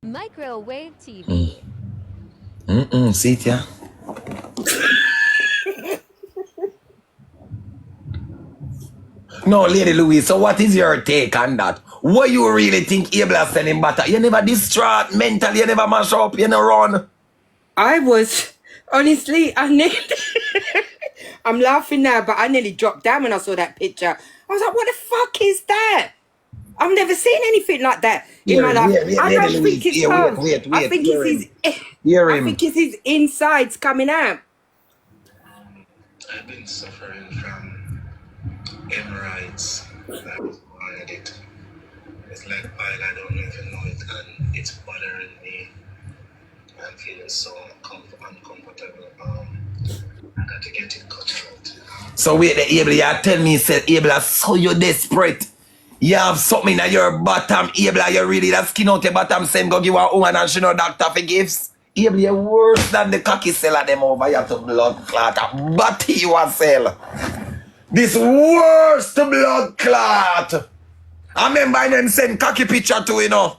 Microwave TV. See it, yeah? No, Lady Louise, so what is your take on that? What you really think Abel has sent him butter? You never distraught mentally, you never mash up, you never run. I was, honestly, I'm laughing now, but I nearly dropped down when I saw that picture. I was like, what the fuck is that? I've never seen anything like that in my life. I don't think it's clothes. I think it's his insides coming out. I've been suffering from hemorrhoids. That's why I did. It's like bile, I don't even know it, and it's bothering me. I'm feeling so uncomfortable. I got to get it cut short. So wait, the Abel, you tell me, said Abel, so you're desperate. You have something in your bottom, Abel, you really that skin out your bottom, same go give a woman and she know doctor for gifts. Abel, you're worse than the cocky seller them over here to blood clot. But you are sell. This worst blood clot. I remember them send cocky picture to, you know.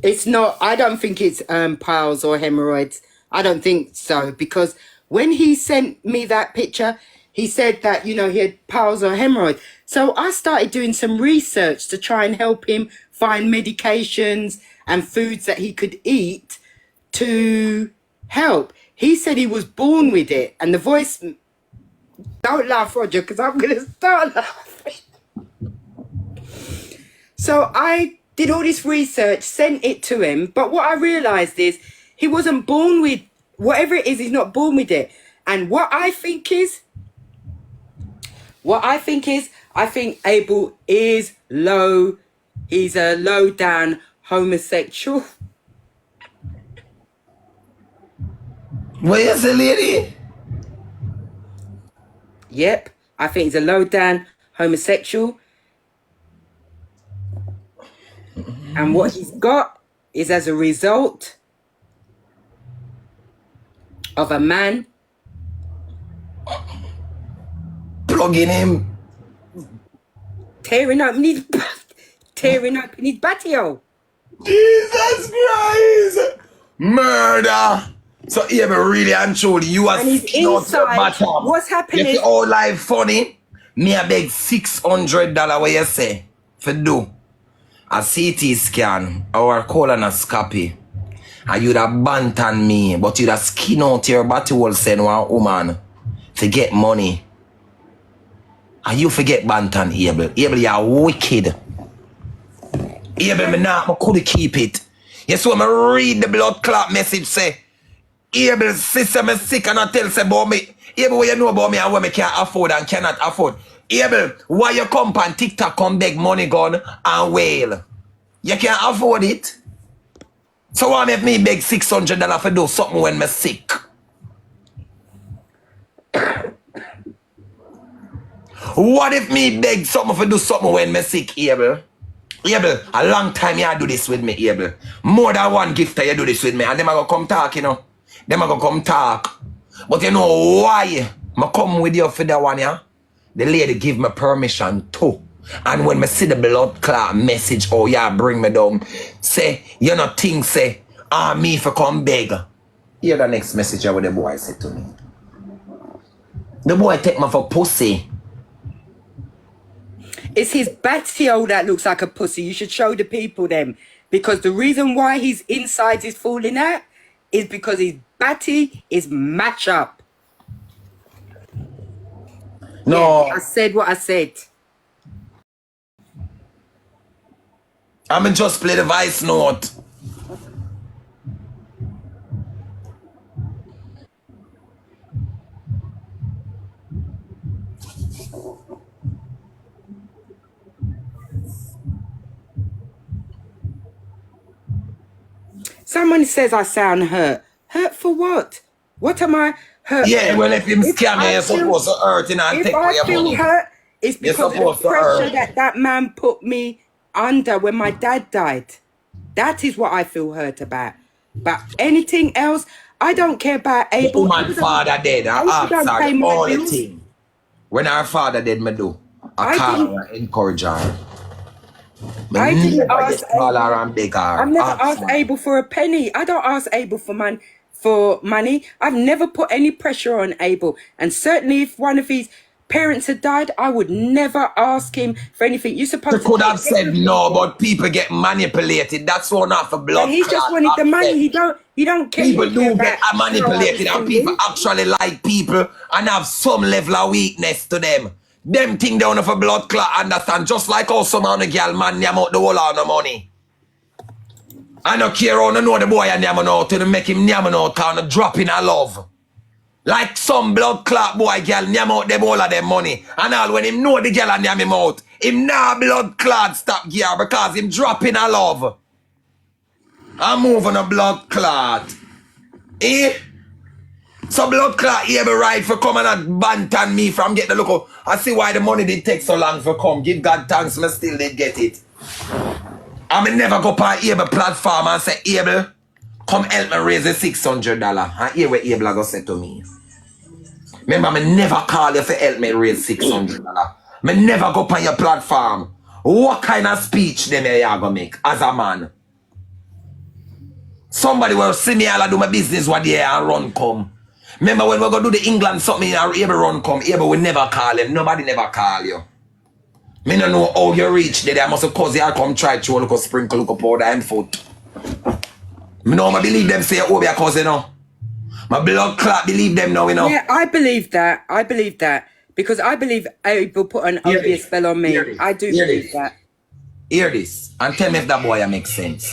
It's not, I don't think it's piles or hemorrhoids. I don't think so, because when he sent me that picture, he said that, you know, he had piles or hemorrhoids. So I started doing some research to try and help him find medications and foods that he could eat to help. He said he was born with it, and the voice, don't laugh, Roger, because I'm going to start laughing. So I did all this research, sent it to him, but what I realized is he wasn't born with whatever it is. He's not born with it. And what I think is, I think Abel is low. He's a low down homosexual. What you say, lady? Yep, I think he's a low down homosexual. And what he's got is as a result of a man Plugging him. tearing open his patio. Jesus Christ! Murder! So Abel really and truly, you are And his skin out your inside, bottom. what's happening You is, see all life funny? Me I beg $600 what you say for do a CT scan or a colonoscopy. And you'd have bantan me, but you'd have skin out your body will send one woman to get money. And you forget bantan, Abel. Abel, you're wicked. Abel, I couldn't keep it. You saw me read the blood clot message say, Abel, sister, me sick and I tell say about me. Abel, what you know about me and what me can't afford and cannot afford. Abel, why you come on TikTok come beg money gun and wail? You can't afford it. So why make me beg $600 for do something when me sick? What if me beg something for do something when me sick, Abel? Abel, a long time you do this with me, Abel. More than one gift you do this with me. And them a go come talk, you know. Them a go come talk. But you know why I come with you for that one, yeah? The lady give me permission too. And when me see the blood clot message, oh yeah, bring me down. Say, you know think say, me for come beg. Hear the next message what the boy said to me. The boy take me for pussy. it's his patio that looks like a pussy. You should show the people them. Because the reason why his insides is falling out is because his batty is match up. No. Yeah, I said what I said. I'm just play the voice note. Someone says I sound hurt. Hurt for what? What am I hurt Yeah, for? well if him scam you, you're supposed to hurt and If take for I your feel money. hurt, it's You're because of the supposed to pressure hurt. that man put me under when my dad died. That is what I feel hurt about. But anything else, I don't care about The Abel. woman father dead, I Abel asked don't her pay the my only bills. thing. When our father did me do, I call her and encourage her. I didn't ask Call her Abel. and beg her. I've never asked Abel for a penny. I don't ask Abel for money. I've never put any pressure on Abel. And certainly if one of his parents had died, I would never ask him for anything. You're supposed to could have said no, but people get manipulated. That's one off a blood. But he just wanted the money. He don't care. People do get about manipulated, and people actually like people and have some level of weakness to them. Them thing down of a blood clot, understand? Just like how some of the girl man name out the whole lot of money. I don't care how know the boy and name out to make him name out kind of drop in a love. Like some blood clot boy girl name out them all of them money. And all when him know the girl and name him out, him now blood clot stop gear because him drop in a love. I'm moving a blood clot. Eh? So blood clot able right for coming and bantan me from get the look. I see why the money did take so long for come. Give God thanks, me still did get it. I may never go on Able platform and say, Able, come help me raise the $600. And hear what Able go say to me. Remember, me never call you for help me raise $600. Me never go on your platform. What kind of speech them you gonna make as a man? Somebody will see me all do my business what day and run come. Remember when we go do the England something and Able run come, Able will never call him. Nobody never call you. Me no know how you reach there. I must have cause you come try to look a sprinkle, look a powder and foot. Me know I believe them say oh because you know. My blood clot believe them now, you know. Yeah, I believe that. I believe that. Because I believe Abel put an obvious spell on me. I do believe that. Hear this and tell me if that boy makes sense.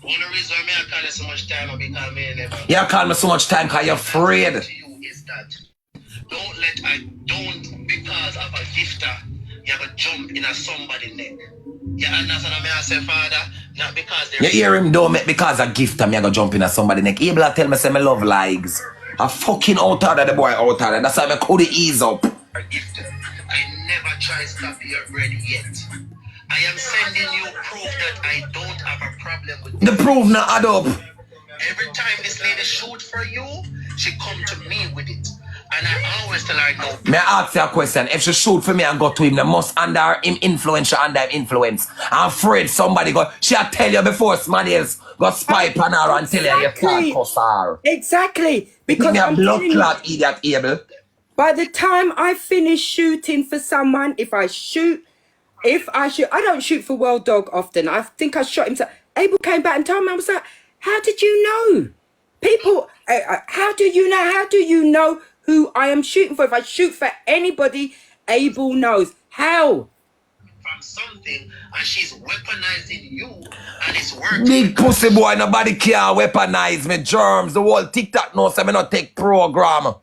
One reason why I call you so much time because me never. You call me so much time because you're afraid. To you is that don't because of a gifter, you have to jump in a somebody neck. You understand what I say, Father? Not because you hear him don't make because a gifter, me I go jump in a somebody neck. Able to tell me say me love lies. I fucking out of the boy out of that. That's why I could ease up. Gifted. I never try to stop your bread yet. I am sending you proof that I don't have a problem with the proof not add up. Every time this lady shoot for you, she come to me with it. And I always tell her no. May I ask you a question? If she shoot for me and go to him, they must under him influence, under him influence. I'm afraid somebody go, she'll tell you before somebody else go spy on her and tell you you can't cuss her. Exactly. Because I'm blood clot idiot Able. By the time I finish shooting for someone, if I shoot, I don't shoot for World Dog often. I think I shot him. So Abel came back and told me, I was like, how did you know? People, how do you know? How do you know who I am shooting for? If I shoot for anybody, Abel knows. How? From something, and she's weaponizing you, and it's working. Big pussy boy, nobody can weaponize me germs. The whole TikTok knows I may not take program.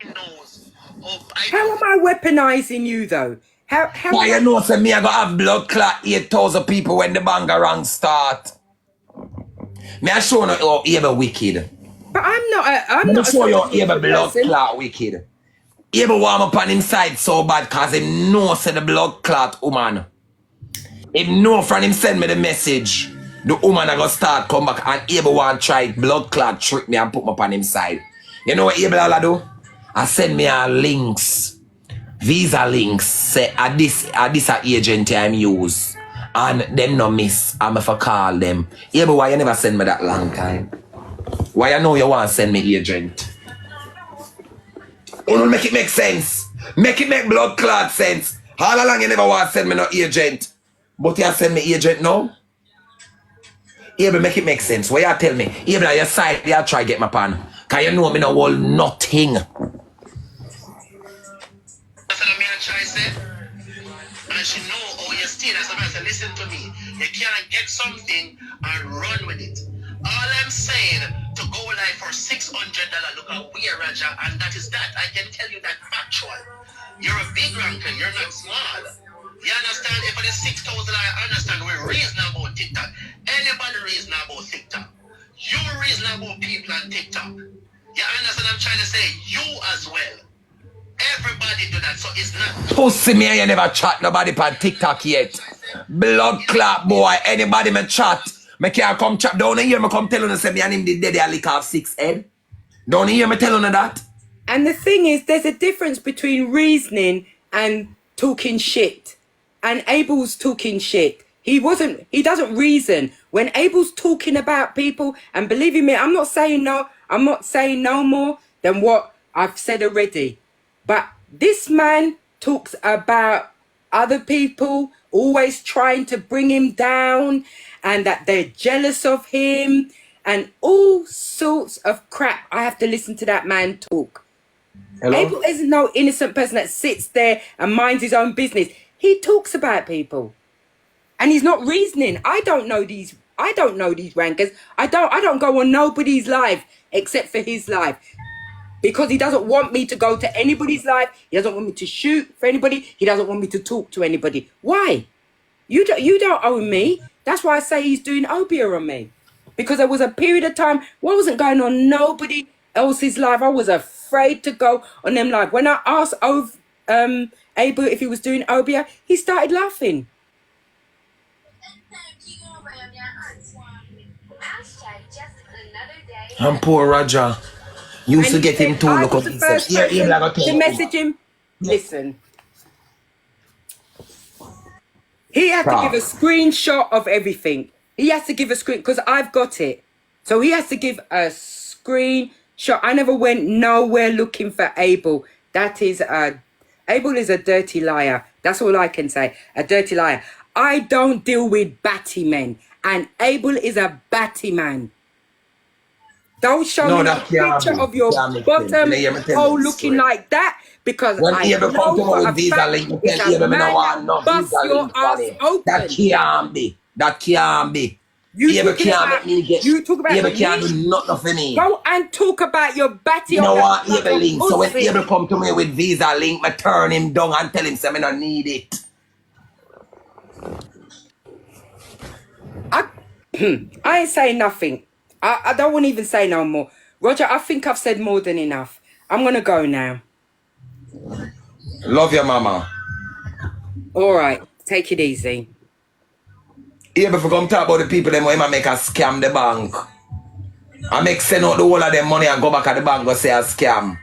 How am I weaponizing you though? How why you know say me I go have blood clot 8,000 people when the bangarang start? Me I show you how Able wicked. But I'm not show you how Able blood clot wicked. Able warm up on him side so bad cause him know say the blood clot woman. Him know from him send me the message. The woman I go start come back and Able want try blood clot trick me and put me up on him side. You know what Able all do? I send me a links. Visa links say this agent I'm use and them no miss. I'm if I call them. Yeah, but why you never send me that long time? Why you know you want to send me agent? Oh, make it make sense. Make it make blood clot sense. All along you never want to send me no agent. But you send me agent now? Yeah, but make it make sense. Why you tell me? Yeah, but your side you try get my pan. Cause you know me no hold nothing. And she know oh you still as a man listen to me. You can't get something and run with it. All I'm saying to go live for $600 look at we are Raja and that is that. I can tell you that factual. You're a big ranker, you're not small. You understand? If it is 6,000 I understand we're reasonable TikTok. Anybody reasonable TikTok. You reasonable people on TikTok. You understand I'm trying to say? You as well. Everybody do that, so it's not. Pussy me, you never chat nobody on TikTok yet. Blood clot boy, anybody me chat. Me can't come chat. Don't you hear me come tell you say me and him did dead a lick off 6 head? Don't you hear me tell you that? And the thing is, there's a difference between reasoning and talking shit. And Abel's talking shit. He doesn't reason. When Abel's talking about people, and believe me, I'm not saying no more than what I've said already. But this man talks about other people, always trying to bring him down, and that they're jealous of him, and all sorts of crap. I have to listen to that man talk. Hello? Abel isn't no innocent person that sits there and minds his own business. He talks about people, and he's not reasoning. I don't know these rankers. I don't go on nobody's live except for his live, because he doesn't want me to go to anybody's live. He doesn't want me to shoot for anybody. He doesn't want me to talk to anybody. Why? You don't own me. That's why I say he's doing Obia on me, because there was a period of time where I wasn't going on nobody else's live. I was afraid to go on them live. When I asked Abel if he was doing Obia, he started laughing. And poor Roger used to get him to look up. The first person to message him. Listen, he had to give a screenshot of everything. He has to give a screen, because I've got it. So he has to give a screenshot. I never went nowhere looking for Abel. Abel is a dirty liar. That's all I can say. A dirty liar. I don't deal with batty men, and Abel is a batty man. Don't show me a picture of your bottom hole looking like that, because when I know for a fact it's a man that busts your ass open. That can't be. That can't be. You talk about Abel can't do nothing for me. Go and talk about your batty. You know what, Abel link. So when Abel come to me with Visa link, I turn him down and tell him say I don't need it. I ain't saying nothing. I don't want to even say no more. Roger, I think I've said more than enough. I'm going to go now. Love your mama. All right. Take it easy. Here before come talk about the people them where I make a scam the bank. I make send out the whole of them money and go back at the bank and say a scam.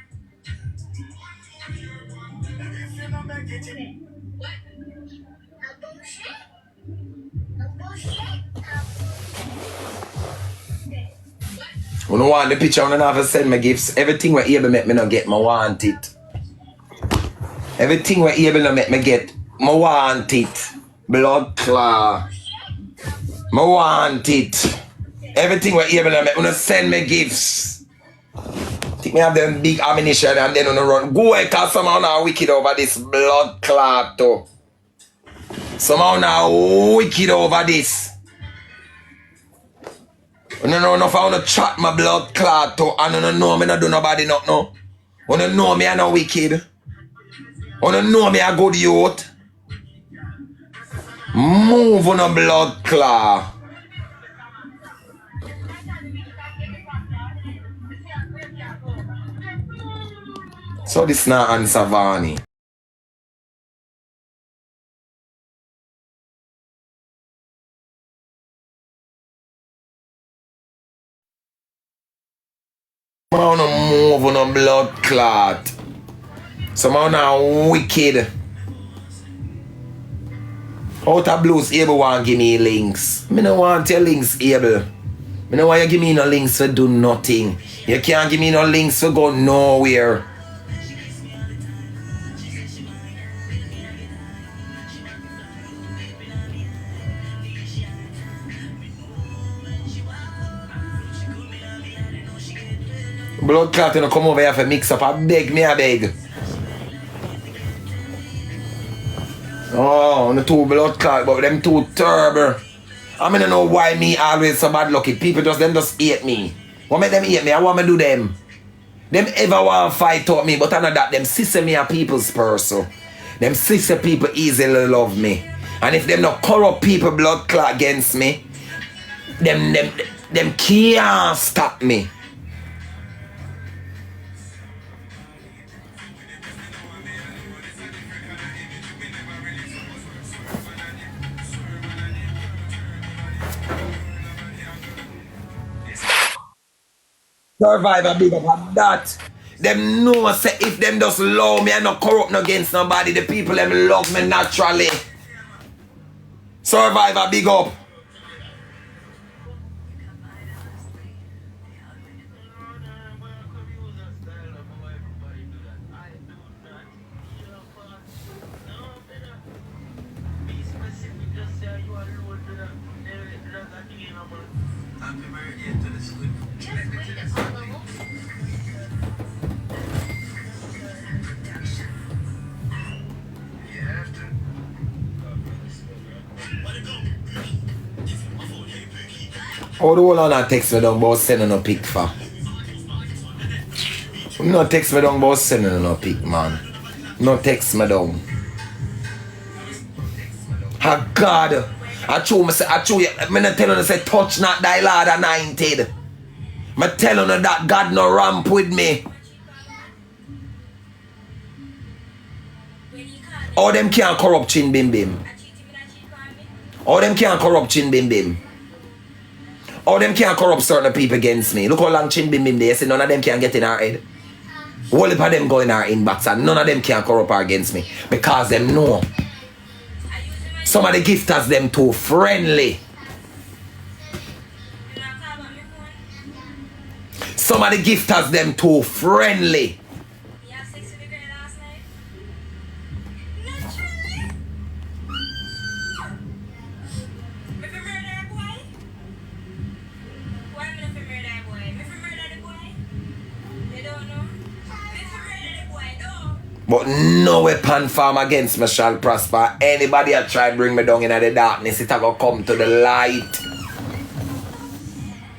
When I want the picture, I don't have to send me gifts. Everything where able make me not get, I want it. Everything where able to make me get, I want it. Blood clot. I want it. Everything where able to make me send me gifts. Think me have them big ammunition and then on the run. Go away, cause somehow are wicked over this blood clot though. Somehow now wicked over this. I don't know if I want to chat my blood clot to, and I don't know me not do nobody not know. I don't know me I no wicked. I don't know me a good youth. Move on a blood clot. So this not answer Vani. I want to move on a blood clot. Somehow now wicked. Out of blues, Abel want give me links. Me no want your links, Abel. Me no want you give me no links for do nothing. You can't give me no links for go nowhere. Blood clot you know come over here for mix up. I beg. Oh, the two blood clot, but them two terrible. I mean, I don't know why me always so bad lucky. People just hate me. What make them hate me? I want me do them. Them ever want to fight out me, but I know that them sister me a people's person. Them sister people easily love me. And if them not corrupt people blood clot against me, them can't stop me. Survivor big up on that. Them know say if them just love me and not corrupt no against nobody, the people them love me naturally. Survivor, big up. How the whole on text me down about sending a pic for? No text me down about sending a pic, man. No text me down. Oh God. I chew you. I'm not telling you say touch not thy lord anointed. I'm telling you that God no ramp with me. All them can't corrupt chin bim bim. All them can't corrupt chin bim bim. All them can't corrupt certain people against me. Look how long chin bim bim they say none of them can get in our head. All of them go in our inbox and none of them can corrupt her against me. Because them know. Some of the gifters them too friendly. Some of the gifters them too friendly. But no weapon form against me shall prosper. Anybody that try to bring me down in the darkness, it will come to the light.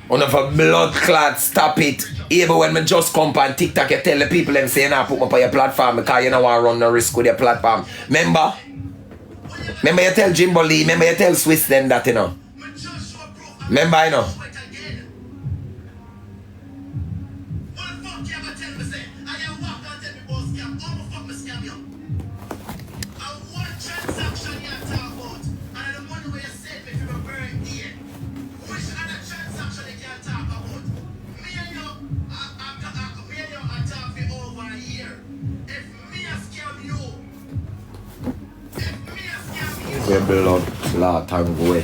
One of a blood clot, stop it. Even when me just come on TikTok, you tell the people them say, nah, put me on your platform because you don't want to run no risk with your platform. Remember you tell Jimbo Lee, remember you tell Swiss then that, you know. Remember, you know. We blood clot and go.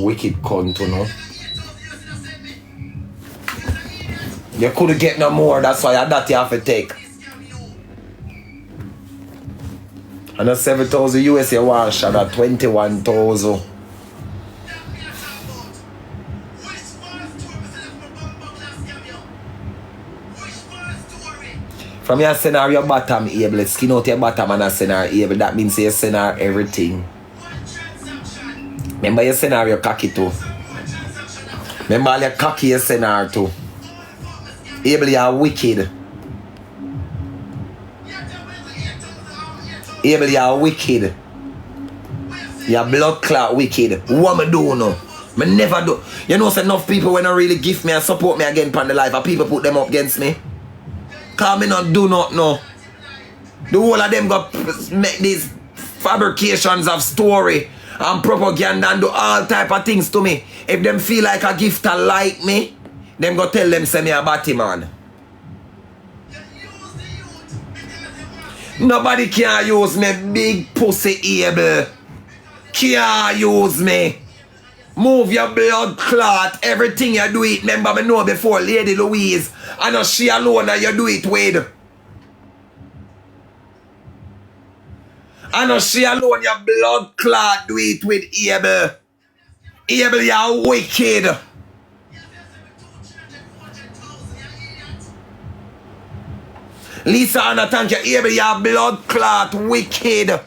Wicked cunt, you know. You couldn't get no more, that's why that you have to take. And a 7,000 US you want shot at 21,000. From your scenario bottom able, skin out your bottom and a scenario able, that means you scenario everything. Remember your scenario cocky too. Remember all your cocky your scenario too. Able you are wicked. Able you are wicked. You are blood clot wicked. What me do no? Me never do. You know enough people when I really give me and support me again upon the life and people put them up against me. Cause me not do not know. The whole of them got make these fabrications of story and propaganda and do all type of things to me. If them feel like a gifter like me, them go tell them say me a batty man. Nobody can use me, big pussy able. Can't use me. Move your blood clot. Everything you do it. Remember me know before Lady Louise. I know she alone that you do it with. I know she alone your blood clot do it with Abel. Abel, you're wicked. Lisa Anna, thank you. Abel, you're blood clot wicked.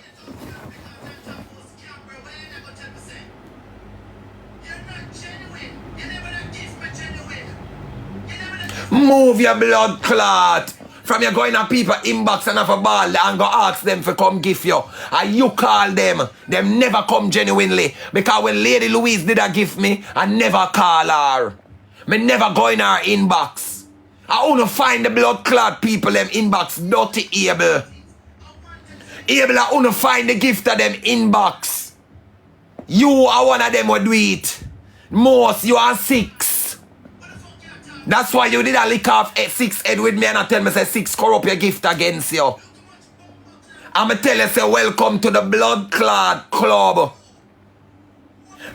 Move your blood clot. From you going to people inbox and have a ball and go ask them for come give you. And you call them. Them never come genuinely. Because when Lady Louise did a gift me, I never call her. Me never go in her inbox. I want to find the blood clot people them inbox dirty Abel. Abel, I want to find the gift of them inbox. You are one of them who do it. Most, you are 6. That's why you did a lick off 6 head with me and I tell me say 6 corrupt your gift against you. I'ma tell you say welcome to the blood clot club.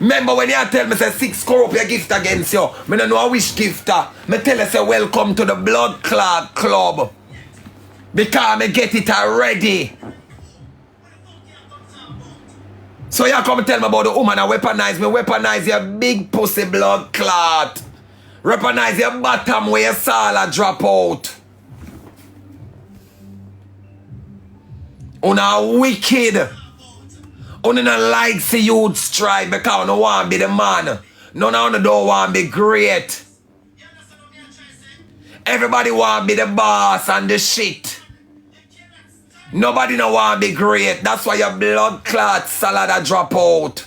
Remember when you tell me say 6 corrupt your gift against you. Me don't know which gifter. Me tell you say welcome to the blood clot club. Because me get it already. So you come tell me about the woman that weaponize me. Weaponize your big pussy blood clot. Weaponize your bottom where your salad drop out. Una wicked. Una not like see youth strive because you want to be the man. None of you don't want to be great. Everybody want to be the boss and the shit. Nobody no want to be great. That's why your blood clot salad a drop out.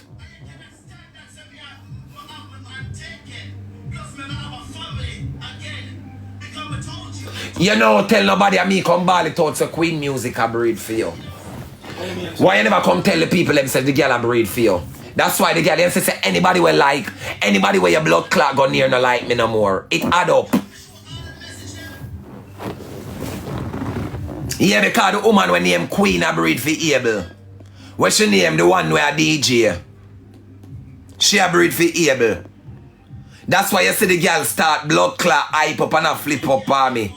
You know, tell nobody and me come ball it out so Queen music a breed for you. Why you never come tell the people themselves the girl a breed for you? That's why the girl them say anybody will like, anybody where your blood clot go near no like me no more. It add up. Yeah, because the woman when name Queen a breed for Abel. What's she name? The one where a DJ. She a breed for Abel. That's why you see the girl start blood clot hype up and a flip up on me.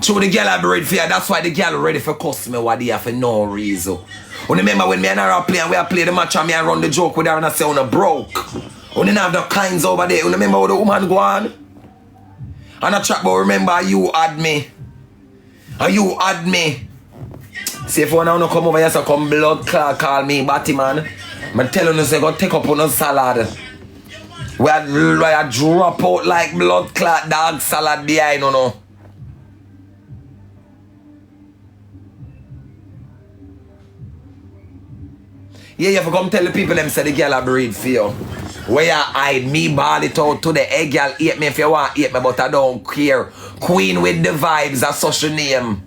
True, the girl I breed for you, that's why the girl ready for cuss me what they have for no reason. You remember when me and her play and we play the match and me and run the joke with her and I say on broke. You didn't have the kinds over there. You remember how the woman go on? And I track but remember you had me. And you had me. See if one now come over here so come blood clot call me batty man. I'm telling you say go take up on a salad. Where I drop out like blood clot dog salad behind you know. Yeah, you have to come tell the people them say the girl a breed for you. Where you hide me ball it out to the egg girl eat me if you want eat me but I don't care. Queen with the vibes, that's such a name.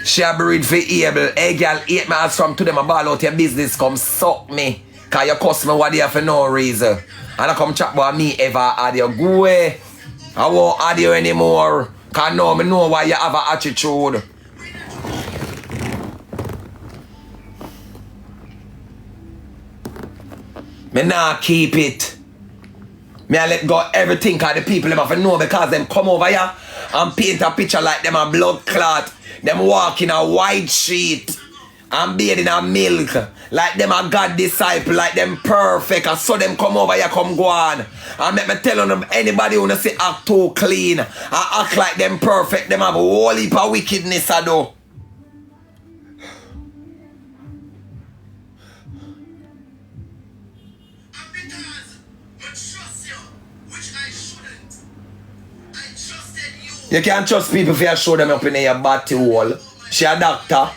She a breed for Abel. Egg girl eat me as from to them a ball out your business come suck me. Cause you cuss me what they have for no reason. And I come chat about me ever add you. Go away. I won't add you anymore. Cause now me know why you have an attitude. Me nah keep it. Me I let go everything cause the people them have to know because them come over here and paint a picture like them a blood clot. Them walk in a white sheet and bathe in a milk. Like them a God disciple, like them perfect. And so them come over here, come go on. And make me tell them anybody who say act too clean and act like them perfect, them have a whole heap of wickedness I do. You can't trust people if you show them up in your body wall. She a doctor.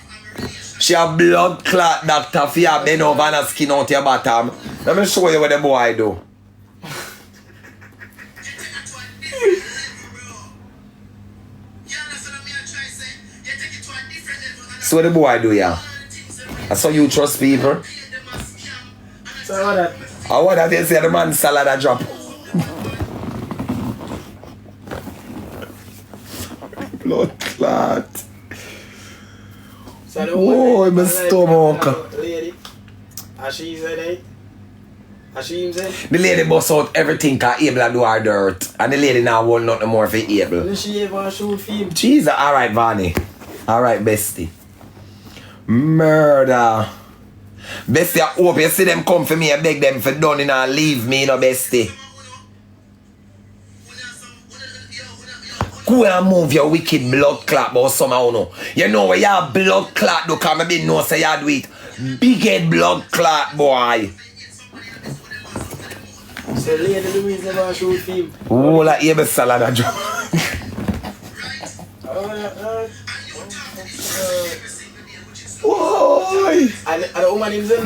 She a blood clot doctor for you bend over and skin out your bottom. Let me show you what the boy do. So what the boy do yeah? I saw you trust people. So what that? I want that you say the man salad a drop. Blood clot. So the Oh, my stomach. Lady, as she said it. As she said. The lady bust out everything cause Abel do her dirt. And the lady now want nothing more for Abel. When she ever shoot film. Jesus, alright, Vanny. Alright, bestie. Murder. Bestie, I hope you see them come for me and beg them for done and leave me, you know, bestie. Go and move your wicked blood clot, but somehow no. You know where your blood clot do come, I didn't know say you do it. Big head blood clot, boy. So Lady Louise never shoot film. Oh, like Abel salad a drop. Boy. And the woman himself.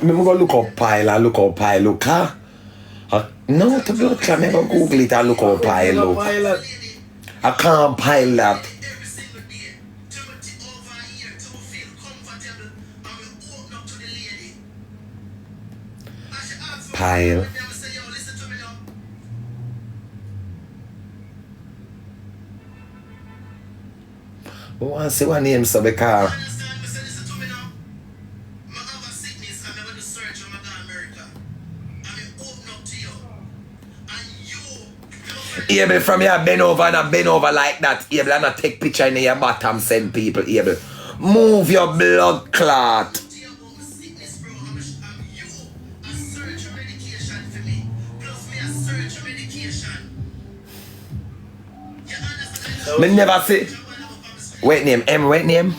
I'm go look up pile, look huh? No, the blood clot, never Google it and look up pile, look. I can't pile that. pile. I want to see one name so because able from here bend over and bend over like that. Able and not take picture in your bottom send people able. Move your blood clot. Me never see. Wait name, wait name.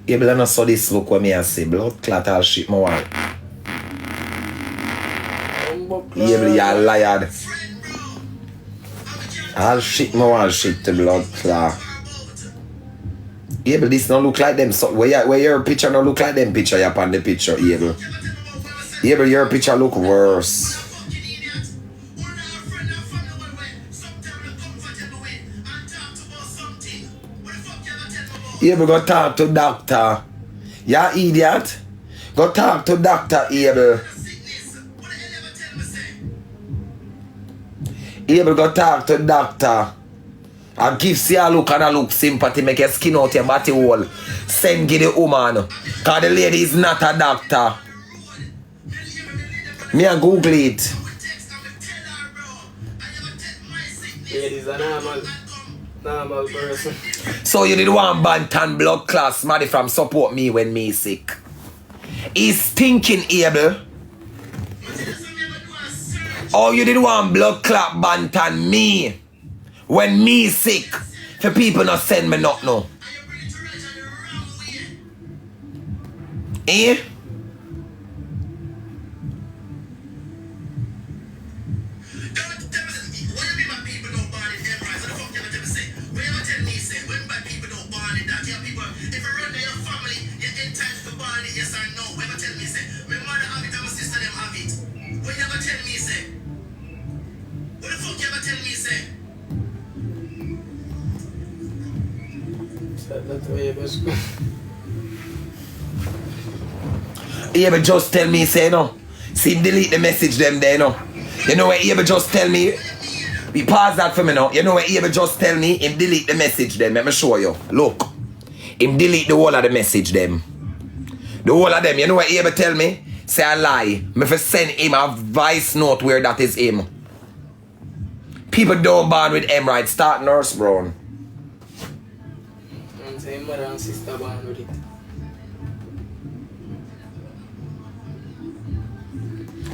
Able and not saw this look when me I say blood clot all shit more one. Able you liar. All shit more one shit the blood clot. Able this don't look like them. So where your picture don't look like them picture you upon the picture, Able. Able your picture look worse. Able go talk to doctor. Ya idiot. Go talk to doctor, Able. Able go talk to doctor. And give see a look and a look sympathy, make your skin out your body wall. Send give the woman. Cause the lady is not a doctor. Me a Google it. Ladies are normal person. So you did one bantan blood class Maddie from support me when me sick. He's thinking Able. Oh you did one blood clot bantan me. When me sick, for people not send me not no. Eh? That's way best. You ever just tell me say no. See delete the message them there no. You know what you ever just tell me. We pause that for me now. You know what you ever just tell me him delete the message them. Let me show you. Look. Him delete the whole of the message them. The whole of them. You know what you ever tell me? Say a lie. Me for send him a voice note where that is him. People don't born with hemorrhoids. Start Nurse Brown. Same mother and sister born with it.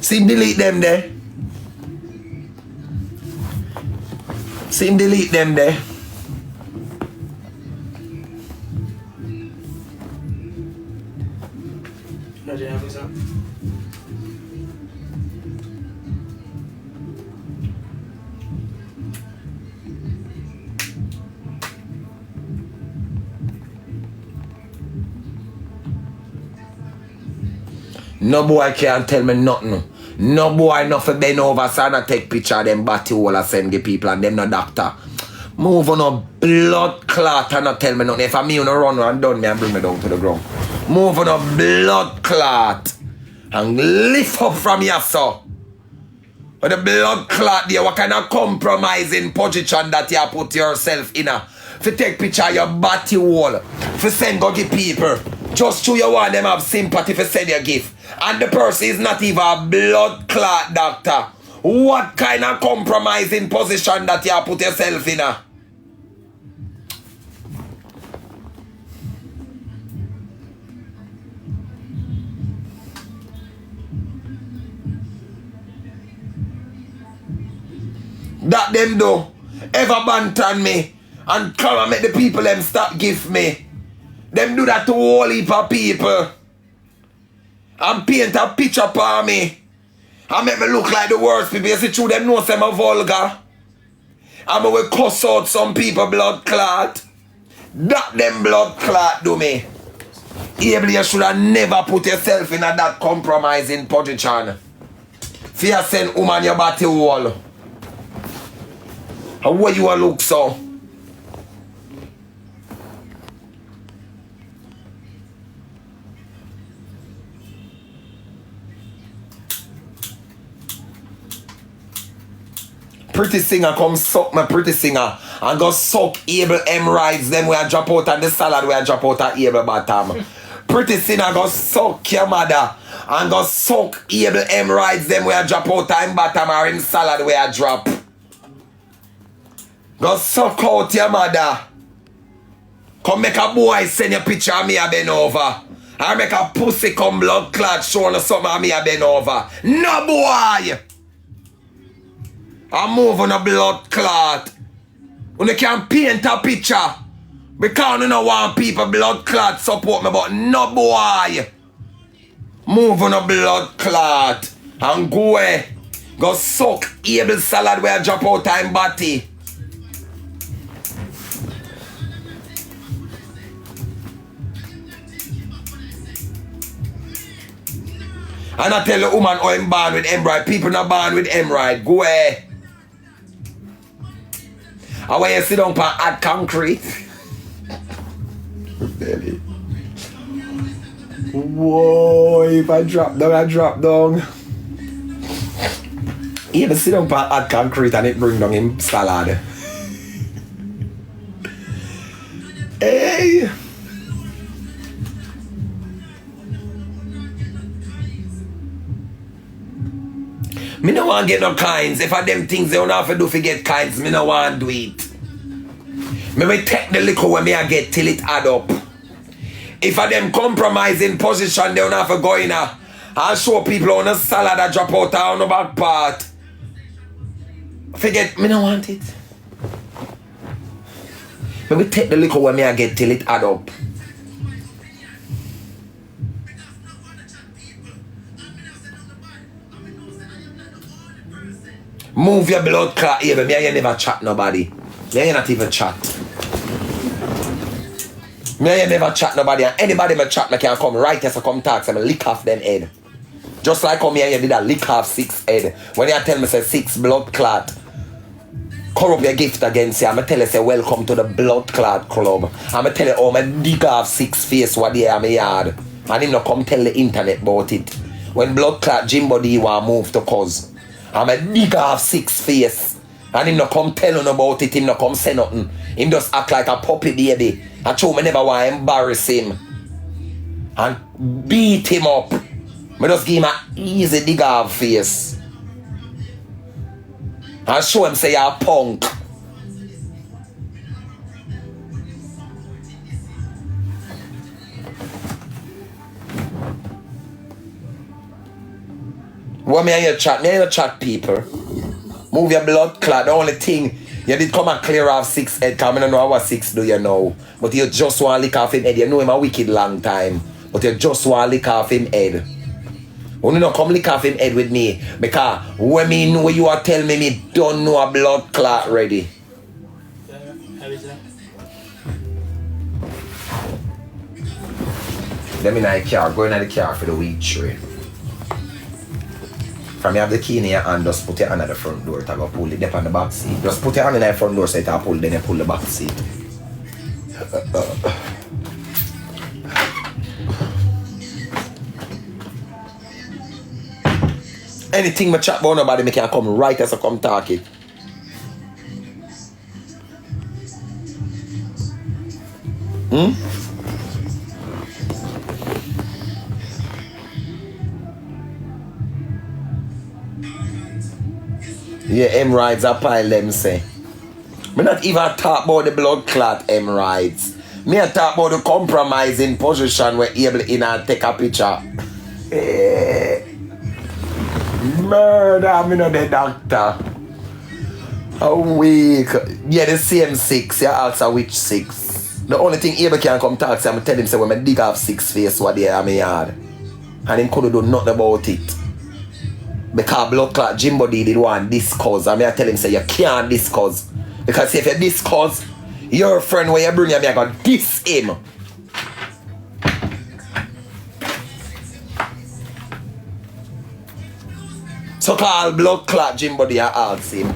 See him delete them there. See him delete them there. No, you have some. No boy can't tell me nothing. No boy not for bend over so I take picture of them body hole and send the people and them no doctor. Move on a blood clot and not tell me nothing. If I me on a run and done me and bring me down to the ground. Move on a blood clot and lift up from your so. But the blood clot there, what kind of compromising position that you put yourself in a? For take picture of your body hole. For send go give people. Just to you want them have sympathy for send your gift. And the person is not even a blood clot doctor. What kind of compromising position that you put yourself in a? That them do ever bantan me and come and make the people them stop give me. Them do that to a whole heap of people. And paint a picture for me. And make me look like the worst people. You see through them know I'm a vulgar. And I will cuss out some people blood clot. That them blood clot do me. Able you should have never put yourself in a that compromising position. Fear send woman your body wall. How what you a look so? Pretty singer come suck my pretty singer and go suck able hemorrhoids them where I drop out of the salad where I drop out of able bottom. Pretty singer go suck your mother and go suck able hemorrhoids them where I drop out of him bottom or in salad where I drop. Go suck out your mother. Come make a boy send your picture of me a bend over. Or make a pussy come blood clot showing us something of me a bend over. No boy! I'm moving a blood clot. You can paint a picture. Because you don't want people blood clot support me, but no boy. Moving a blood clot. And go away. Go suck able salad where I drop out time body. And I tell the woman how I'm born with hemorrhoid. People not born with hemorrhoid. Go away. And when you sit down on hard concrete. Really? Whoa, if I drop down, I drop down. You ever sit down on hard concrete and it bring down him salad? Hey! Me no want get no kinds. If I them things they don't have to do for get kinds, me no want do it. Me will take the liquor when me I get till it add up. If I them compromising position, they don't have to go in and show people on a salad that drop out on the back part. Forget, me no want it. Me will take the liquor when me I get till it add up. Move your blood clot here, but me and you never chat nobody. Me and you not even chat. Me and you never chat nobody, and anybody me chat me can come right as I come talk, so I lick off them head. Just like how me and you did a lick off 6 head. When you tell me say 6 blood clot, call up your gift against you, I'm tell you say welcome to the blood clot club. I'm tell you how me dig off 6 face what they are my yard. And him not come tell the internet about it. When blood clot Jimbo D want move to cause. I'm a dig off 6 face. And him no come tell him about it, him no come say nothing. Him just act like a puppy baby. I show me never want to embarrass him. And beat him up. Me just give him an easy dig off face. And show him say you're a punk. What me and you chat? Me and you chat people. Move your blood clot. The only thing you did come and clear off 6 head. Because I don't know what 6 do you know. But you just want to lick off him head. You know him a wicked long time. But you just want to lick off him head. You don't come lick off him head with me. Because when me know you are tell me don't know a blood clot ready. Let me in the car. Go in the car for the weed tree. From you have the key in your hand, just put your hand at the front door to go pull it up on the back seat. Just put your hand in the front door so it will pull, then you pull the back seat. Anything me chat about nobody, me can come right as I come talk it. Yeah, hemorrhoids a pile them say. Me not even talk about the blood clot hemorrhoids. Me a talk about the compromising position where able in and take a picture. Murder, me not the doctor. A week. Yeah, the same 6. You also which 6. The only thing Abel can come talk to, I'm tell him say when I dig off 6 face what they are in my yard. And him couldn't do nothing about it. Because blood clot Jimbo D did want discuss. And I tell him say you can't discuss. Because if you discuss, your friend where you bring him, you're going to diss him. So call blood clot Jimbo D and ask him.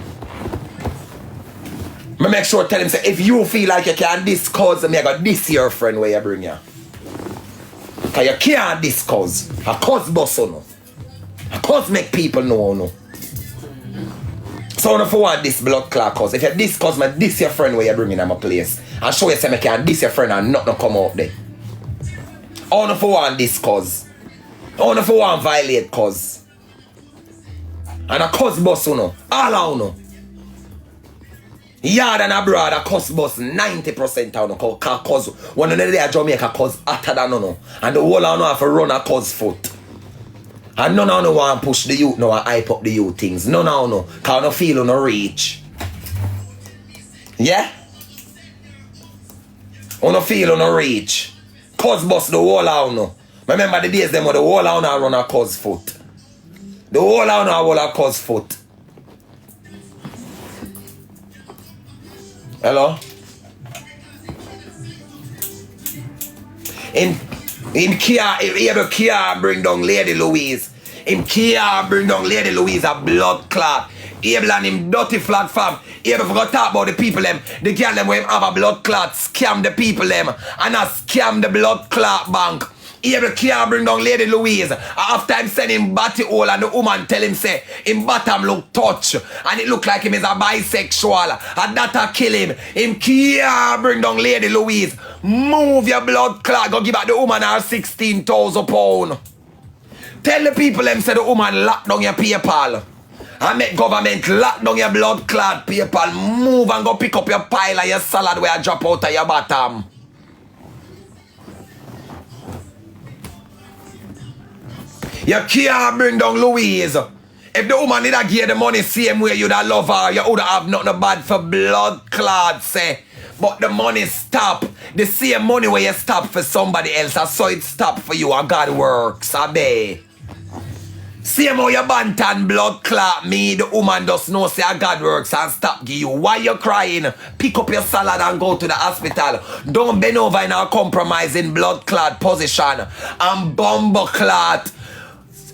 I make sure tell him say if you feel like you can't discuss, me I got this your friend where you bring you. Cause you can't discuss. A cause boss no. A cause make people know no. So if you want this blood clot cause, if you discuss me, this your friend where you bring in my place. And show you say me can this your friend and nothing come out there. All if you want this cause. All if you want violate cause. And a cause boss no. All out no. Yard and abroad a cause boss 90% of no cause one of the day Jamaica cause hotter than no. And the whole of no have to run a cause foot. And none of no want push the youth no and hype up the youth things. None of no. Cause no feel no reach. Yeah? No feel no reach. Cause boss the whole of no. Remember the days them where the whole of no run a cause foot. The whole of no hold a cause foot. Hello? Him can't bring down Lady Louise. Him can't bring down Lady Louise a blood clot. Able and him dirty flat fam. Able forgot talk about the people them. The girl them where him have a blood clot. Scam the people them. And a scam the blood clot bank. Able can't bring down Lady Louise. After him send him batty hole and the woman tell him say him bottom look touch. And it look like him is a bisexual. And that'll kill him. Him can't bring down Lady Louise. Move your blood clot. Go give back the woman her 16,000 pounds. Tell the people them say the woman lock down your PayPal. And make government lock down your blood clot PayPal. Move and go pick up your pile of your salad where I drop out of your bottom. You can't bring down Louise. If the woman did not give the money same way you'd have love her, you would have nothing bad for blood clots, say. But the money stop. The same money where you stop for somebody else, so it stop for you and God works, abe. Same how you bantan blood clot me, the woman does know say God works and stop give you. Why you crying? Pick up your salad and go to the hospital. Don't bend over in a compromising blood clot position. And bumbo clot.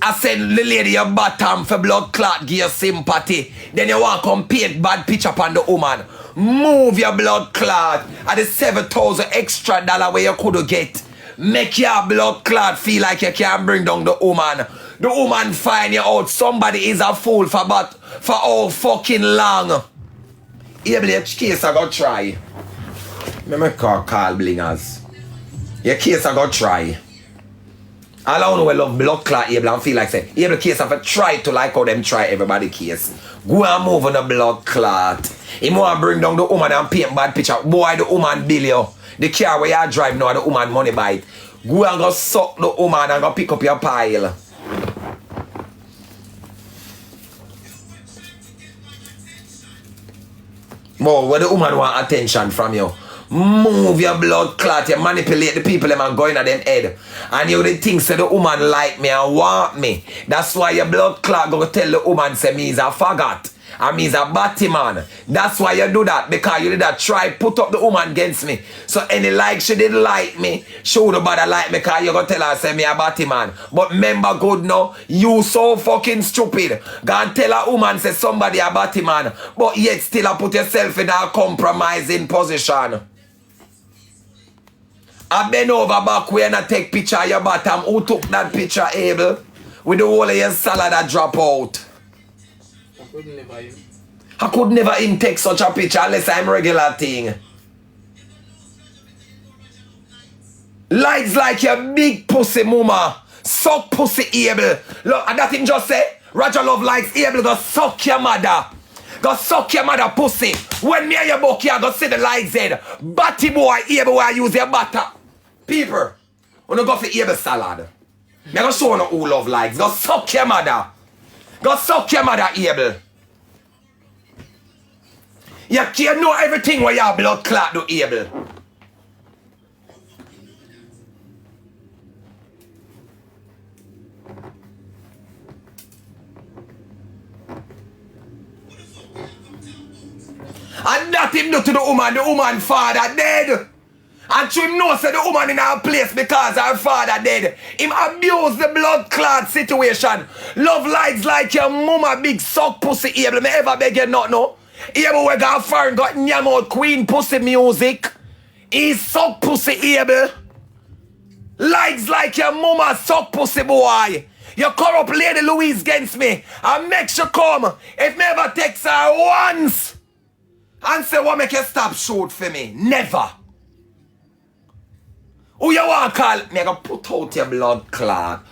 I send the lady your bottom for blood clot, give you sympathy. Then you want to come paint bad picture upon the woman. Move your blood clot at the 7,000 extra dollar where you could get. Make your blood clot feel like you can't bring down the woman. The woman find you out somebody is a fool for all fucking long. Able your case I go try. Me call blingers. Your case I go try. All I know we love blood clot able and feel like say able case of a try to like how them try everybody case. Go and move on the blood clot. He want to bring down the woman and paint bad picture. Boy the woman bill you. The car where you drive now the woman money bite. Go and go suck the woman and go pick up your pile. Boy, where the woman want attention from you. Move your blood clot, you manipulate the people them and go in at them head. And you the things say the woman like me and want me. That's why your blood clot go tell the woman say me is a faggot. And me is a batty man. That's why you do that. Because you did that try put up the woman against me. So any like she didn't like me, she would have bother like me because you go tell her say me a batty man. But remember good now, you so fucking stupid. Go and tell a woman say somebody a batty man. But yet still I put yourself in a compromising position. I bend over back way and I take picture of your bottom. Who took that picture, Abel? With the whole of your salad that drop out. I could never him take such a picture unless I'm regular thing. Lights like your big pussy mama. Suck pussy Abel. Look, and that him just say, Roger Love likes Abel go suck your mother. Go suck your mother pussy. When me and your bucky I go see the lights head. Batty boy Abel where I use your butter. People, when you go for Abel salad. Me go show you who love likes. Go suck your mother. Go suck your mother Abel. You can't know everything where your blood clot do Abel. And that him do to the woman father dead. And to him know say the woman in her place because her father dead. Him abuse the blood clot situation. Love lights like your mama big suck pussy Abel. Me ever beg you not know. Able we got foreign, got nyam out queen pussy music. He suck pussy able. Likes like your mama suck pussy boy. You corrupt Lady Louise against me. And make sure come. If me ever text her once and say what make you stop shoot for me. Never. Who you want call? Me I gonna put out your blood clot.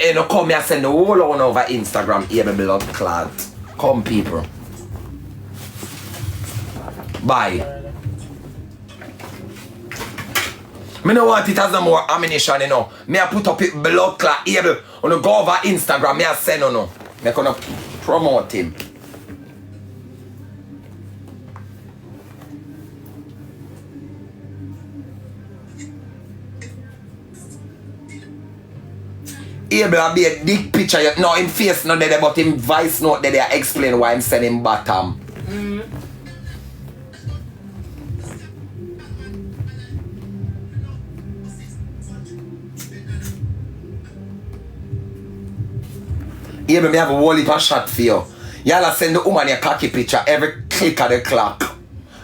You know come here send the whole on over Instagram here my blood clot. Come people. Bye. Me no want it as no more ammunition, you know. Me I put up it blood clot able. On go over Instagram, me I send on no. Me gonna promote him. Able be a dick picture, no in face not there, but in voice note there explain why I'm sending bottom. Able me have a whole heap of shot for you. Y'all send the woman your cocky picture every click of the clock.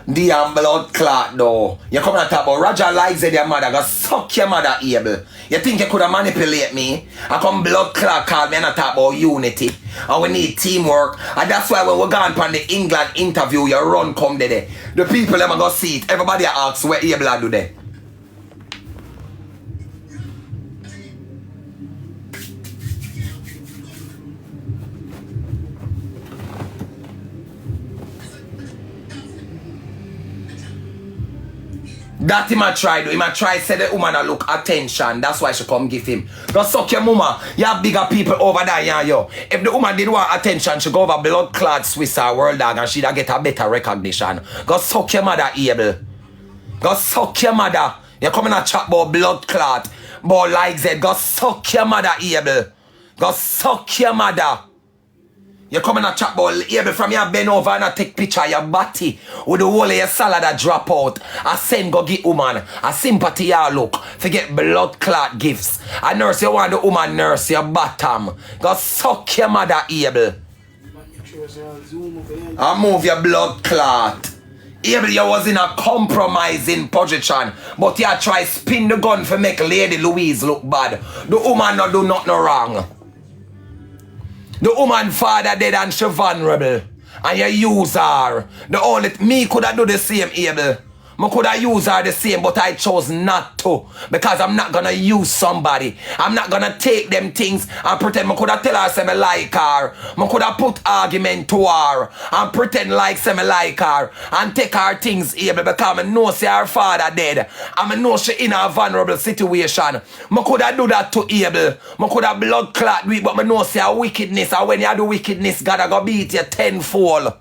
Damn blood clot though. You come and talk about Roger lies that your mother got suck your mother able. You think you could have manipulate me? I come blood clot call me and I talk about unity. And we need teamwork. And that's why when we gone on the England interview, you run come there. The people them go see it. Everybody asks where able do there. That he might try do. He might try say the woman a look attention. That's why she come give him. Go suck your mama. You have bigger people over there, yeah, yo. If the woman did want attention, she go over blood clot Swiss or World Dog and she'd get a better recognition. Go suck your mother, Abel. Go suck your mother. You come in and chat about blood clot. But like that, go suck your mother, Abel. Go suck your mother. You come in and chat about Abel from your bend over and I take picture of your body with the whole of your salad that drop out. I send go get woman. A sympathy you look. Forget blood clot gifts. A nurse you want the woman nurse your bottom. Go suck your mother, Abel. I move your blood clot. Abel, you was in a compromising position, but you try spin the gun for make Lady Louise look bad. The woman not do nothing wrong. The woman father dead and she vulnerable. And you use her. The only me could have do the same, Abel. I could have used her the same, but I chose not to. Because I'm not gonna use somebody. I'm not gonna take them things and pretend I could have tell her say I like her. I could have put argument to her and pretend like say I like her and take her things, Abel, because I know say her father dead. And I know she in a vulnerable situation. I could have do that to Abel. I could have blood clot with, but I know say her wickedness, and when you do wickedness, God I go beat you tenfold.